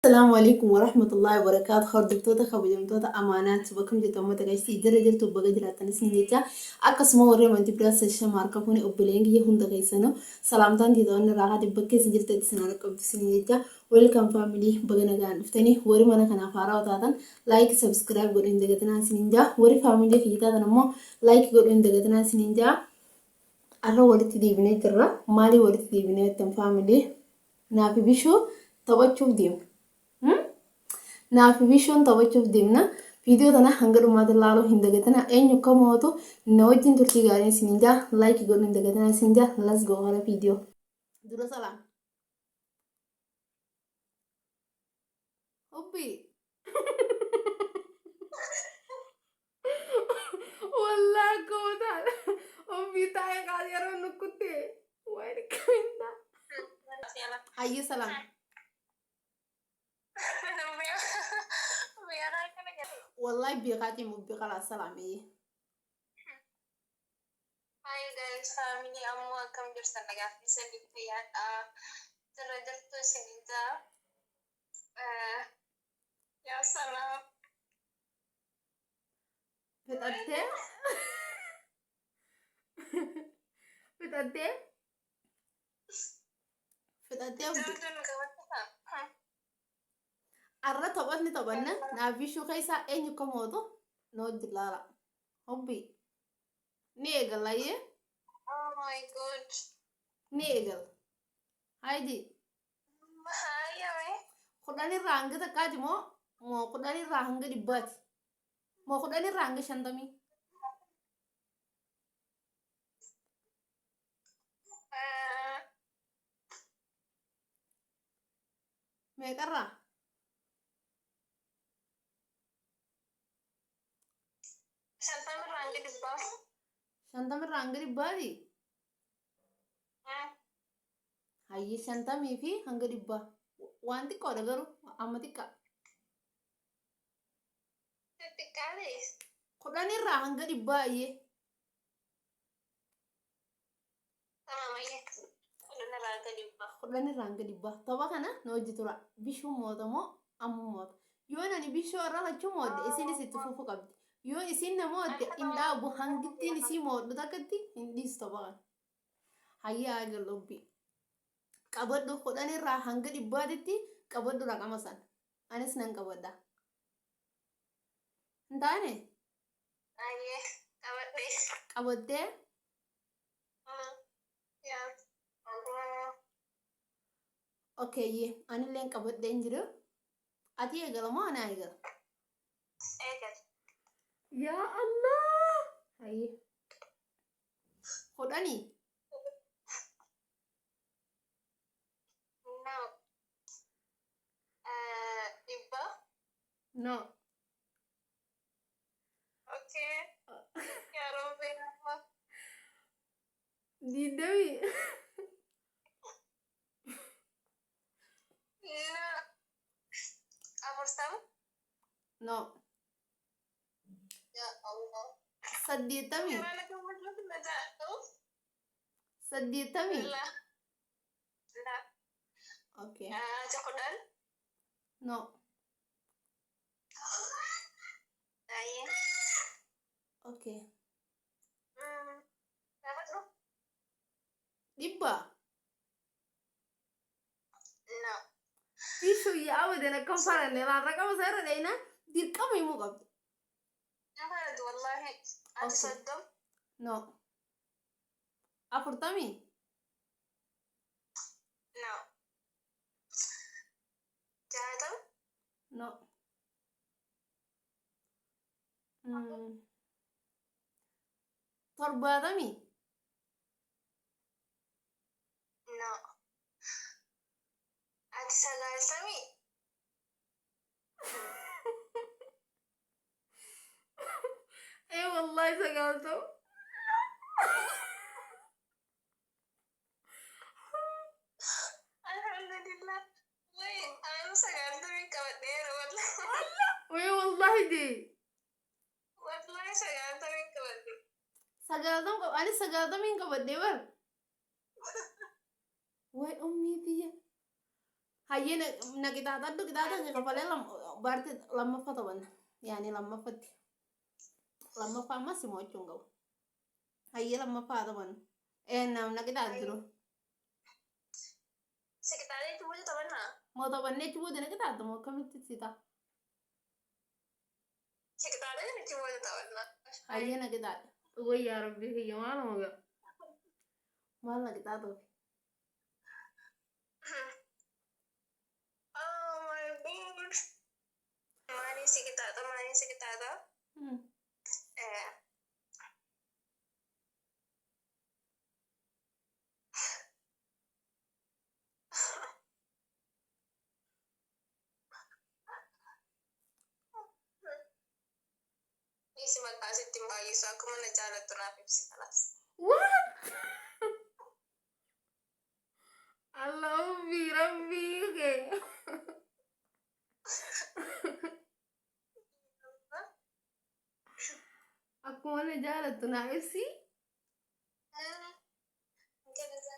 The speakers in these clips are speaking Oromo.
السلام عليكم ورحمة الله وبركاته. خير دكتورة خبيجمتوتا أمانات بكم جتوما تجايسي درجة تبغى جرات نسني جتا أكس ما وري من تبرا سيشن ماركا فوني أبلينج يهون دقيسانو سلام تان دي دون راحة تبكي سجلت تسنارك أب تسني جتا ويلكم فاميلي بغنا جان فتني وري منا كنا فارا وتاتن لايك سبسكرايب قولين دقتنا سنينجا وري فاميلي في جتا نمو لايك قولين دقتنا سنينجا أنا ولدت دي بني ترى مالي ولدت دي بني تم فاميلي نافي بيشو توجه ديم naafi bishoon taphachuuf deemna. Viidiyoo tana hanga dhumaatti ilaaluu hin dagatinaa. Eenyu akka mootu na wajjin turtii gaarii isiniin jaa. Laayikii godhuu hin dagatinaa isiniin jaa. Let's go gara viidiyoo. Dura salaam. Hubbii. Wallaa gootaadha. Hubbii taa'ee qaali yeroo nukkuttee. Waan kaminta. Hayyee salaam. والله بيغاتي مو بيغلا سلامي. Hi guys, family amo welcome to sa nagati sa Bigyan. Talagang to sinita. Ya salam. فتأتي فتأتي فتأتي Talagang gawat ka. arra tabanna naafi shuu keessa eenyu akka mootu noo jilaala hobbii ni eegalayee Oh my god. ni eegal haydi Mahayame. kudhanirraa hanga takkaati moo kudhanirraa hanga dhibbaati moo kudhanirraa hanga shantamii meeqarraa shantamirraa hanga dhibbaati hayyee shantamii fi hanga dhibbaa waan xiqqoodha garuu amma xiqqaa kudhanirraa hanga dhibbaa ayyee kudhanirraa hanga dhibbaa tapha kana na hojii tura bishuun moota moo amma moota yoo nani bishoo irra lachuu moodde isin isitti fufuu qabdi yoo isin na moodde hin dhaabu hangittiin isii mooddu takkatti hin dhiistu tapha kana hayyee haa jal'obbii qabadhu kudhanirraa hanga dhibbaatitti qabadhu raqama san anis nan qabadha hin taane qabaddee okeeyyee anilleen qabadhee hin jiru ati eegala moo ana eegala yaa allah hayyee kudhanii no Okay. Ya Rabbi. Didawi No. Apa no Ya Allah. saddeettamii Gimana kamu dulu kena jatuh? saddeettamii Lah. Lah. okay Cokodan? no Iya. okay Dapat lu? dhibba No. bishuu yaa'uudhaan akkam faranne waan raqama isaa irra dheeyna dirqama himuu qabdi Apa itu wallahi? Ada Okay. sedem? no afurtamii No. Jatuh? no torbaatamii No. Ada sagal sami? wallahi sagaaltam Alhamdulillah. Wait, aku sagal sami kawat deh, wallahi. wallahi dee Wallahi sagal sami kawat deh. sagaaltam ani sagaaltamiin qabadhee bar way ummii biyya هيا نقطع تدو قطعة كفالي بارتي لما فطبنا يعني لما فت لما فا ما سمو تشونغو هيا لما فا طبعا إيه نام نقطع درو Sekitaran itu boleh tahu na? mau طبعا نجبو ده نقطع دمو كم تسيتا Sekitaran itu boleh tahu na? هيا نقطع ويا ربي هي ما لما ما نقطع تو Oh my god. Mani sekitar. Eh, ini sih makasih tim bayi so aku mana jalan tuh napi psikalas. what I love you Rabbi okay aku mana jalan tuh nafsi Mungkin bisa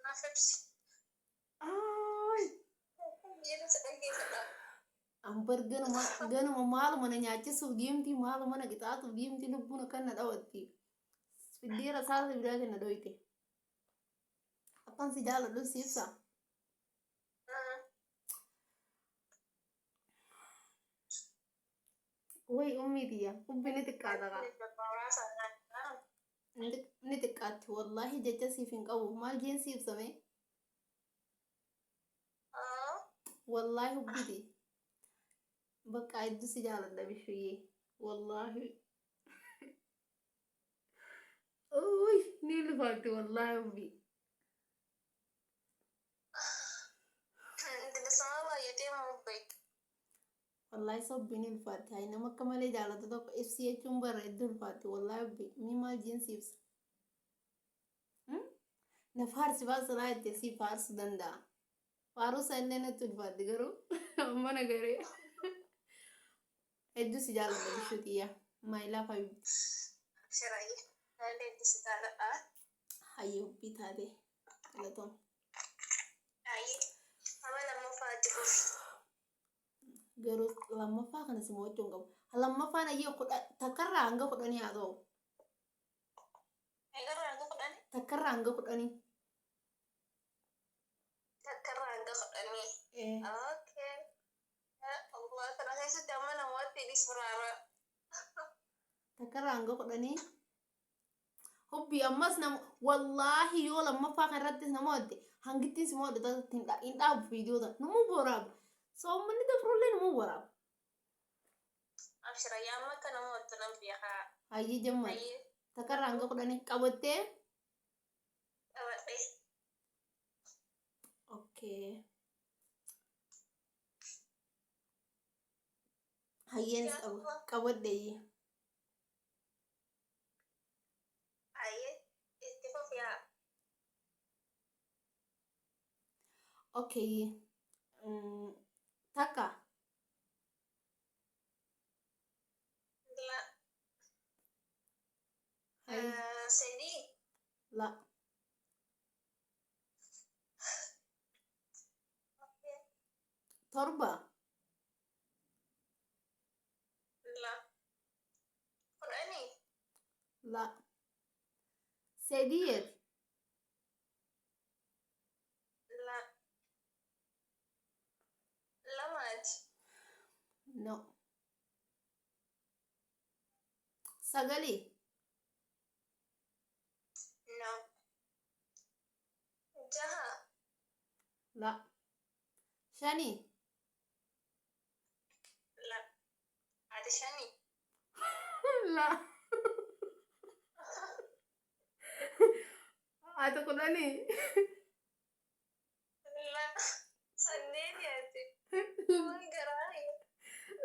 nafi psi. ay Jadi sedang kita. ambar gana ma malu mana nyaci su diemti malu mana kita atu diemti lubbuna kanna dawatti fidira sala bidate na doite akan si jala do sifsa way ummi diya ubbi ni tikkata ka ni tikkati wallahi jecha sifin qabu mal jeen sifsa me wallahi ubbi di baka iddu si jala da bishiye wallahi oy ni lufati wallahi ubbi Tidak sama ya dia mau baik. wallahi sabbi ni lufati hay nama kamale jala da dok fca chumbar iddu lufati wallahi ubbi mi mal jeen sifsa na farsi ba sala te si farsu danda faru sanne na tulfati garu mana gare iddu si jala da bishutiya my love habibti Serai. Ada di sekitar hayi ubbi tade kalaton Ayi. Mama lama Fatima. garu lamma fa kana simo chungam lamma fa na yi kuda takarra anga kudani azo Agar aku kan? takarra anga kudani Sekarang aku kan nih. eh Oke. Ya Allah, terasa sudah menawati di Semarang. takarra anga kudani hubbi ammas na wallahi yo lamma fa kan rattis na modde hangitin simo da tinda inda video da numu borab so mani da frolle numu borab Abshira ya maka na mo to nan biya ha. hayi jamma Ayi. takarra anga kudani qabotte Awat deh. okay hayyen qabodde yi Ayi. Istifaf ya. okay taka Dia hay sedih. la Oke. torba Lah. Quran nih. la sediyet Lah. Lamat. no sagali No. Jaha. la shani Lah. Ada Shani. la atau kudani Lah. Sendiri aja. Oh, gerai.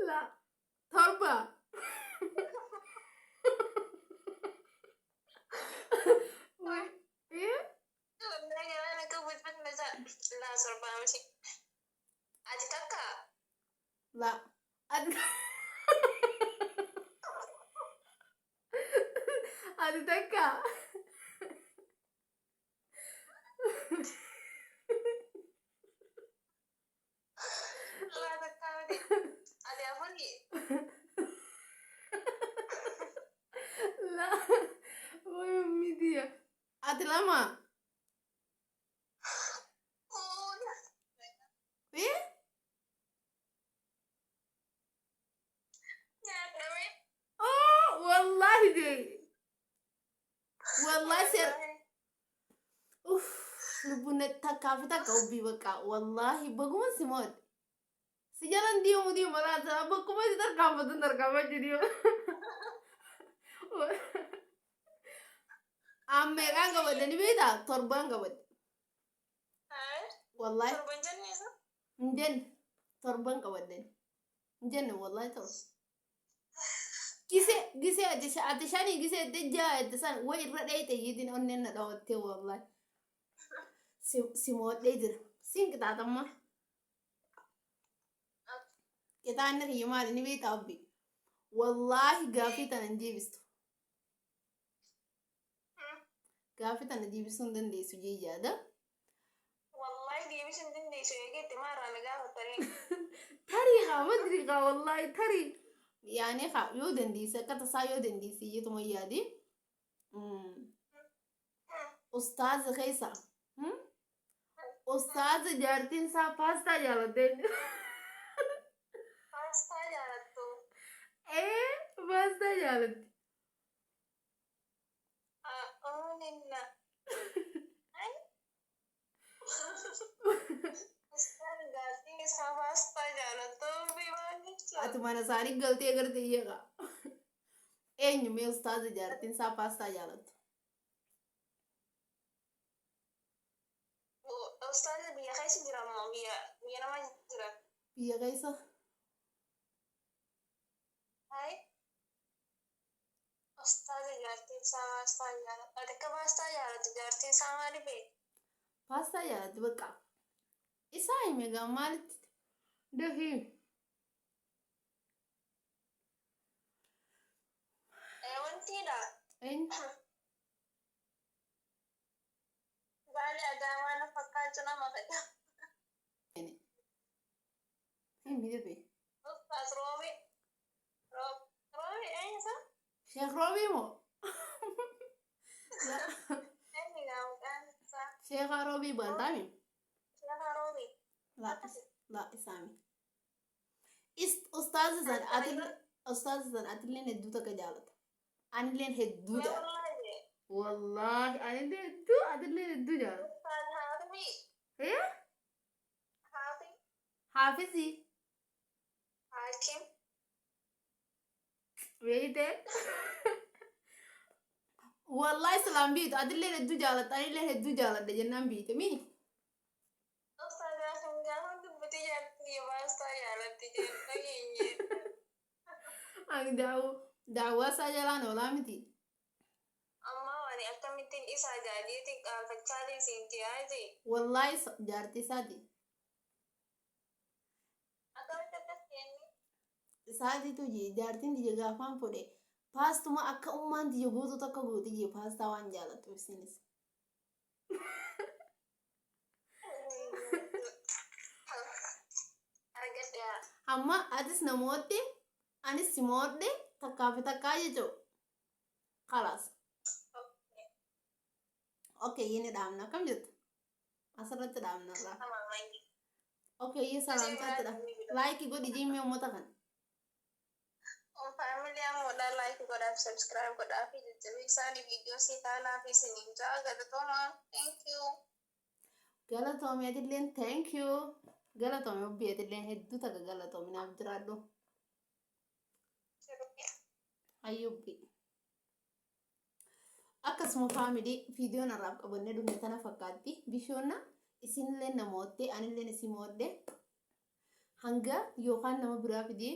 la torba wait eh Sebenarnya gimana ke buat masa lah serba masih. Aji kakak. la ad ada taka Ada apa nih? لا ويمي دي أتلما Oh, إيه ya, kami. والله دي والله سر أوف لبنا تكافي تكوبي بقى والله بقوم سمود سجلان ديو ديو مرات بقوم تركب بدن تركب ديو أمي كان قبض بيتا تربان قبض Hai, والله terbanjan nih so. نجن تربان قبض نجن والله تر كيسة أتشاني كيسة دجا أتسان وين رديت يدين أننا دوتي والله سمود ليدر سين كتا تما كتا أنك يمال نبي تابي والله قافي تنجيبستو قافي تنجيبستو دن دي سجي جادا Wallahi dia bisa sendiri so ya gitu marah negara tadi. طريقة ما أدري والله طريق يعني خا يودن دي سكت سا يودن دي سي يتم يادي أستاذ خيسا أستاذ جارتين سا باستا جالتين Pasta jalan tuh. إيه باستا جالت Oh, Nina. Hai. Pasta ganti sama pasta jalan tuh gimana sih? أتمنى ساري गलती अगर दिएगा إيه में أستاذ جارتين سا باستا جالت Ustaz biar kayak sih jeram mau biar nama jeram. पिया कैसा Hai. Ustaz ganti sama pasta jalan. Ada ke pasta jalan tuh ganti sama di be. باستا جالت بقى إساي ميجا مالت دهي Tidak. إن Bali ada mana pakai cuna makanya. يعني إيه ميدا بي Pas Robi. Robi sah? شيخ روبي مو لا Ini kamu kan sah. شيخ روبي بنتامي Siapa Robi? لا لا إسامي أستاذ زن أستاذ زن أتلين هدوتا كجالت أنا لين هدوتا Wallahi. والله أنا لين هدو أتلين هدو جالت Ustaz Harbi. إيه Harbi. حافظي Hakim. ويتي والله سلام بيت أتلين هدو جالت أنا لين هدو جالت جنان بيت مين Ustaz Hakim jangan tuh betul ya dia pasta jalan tuh lagi ini. أنا دعوة سجلان ولا متي Amma wani akan mitin isa jadi tik kecari sinti aja. والله جارتي سادي Akan tetap ini. سادي تجي جارتين دي جافان فودي باستو ما أكا أمان دي جوتو تكا جوتي جي باستا وان جالت وسينس Harga ya. أما أدس نموتي أنا سيموتي تكافي تكاي جو خلاص أوكي يني دامنا كم جت أسرت دامنا لا Sama lagi. أوكي يي سلام تاتدا لايك يقول يجي ميو متكن Oh, family yang udah like, udah subscribe, udah video bisa di video sih karena visi ninja gak ada tolong. Thank you. قالتهم يا دلين ثانك يو قالتهم يا بي دلين هدو تكا قالتهم نابدرادو أيوبي akkasuma faamilii viidiyoon irraa qabannee dhumne tana fakkaatti bishoonna isinillee namootee anillee isimoodde hanga yookaan nama biraa fidee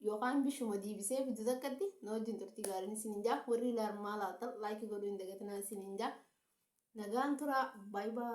yookaan bishuma diibisee fidu takkatti na wajjin turtii gaariin isinin jaa warri ilaalmaa laatan laayikii godhuu hin dagatinaa isinin jaa nagaan turaa baay'ee.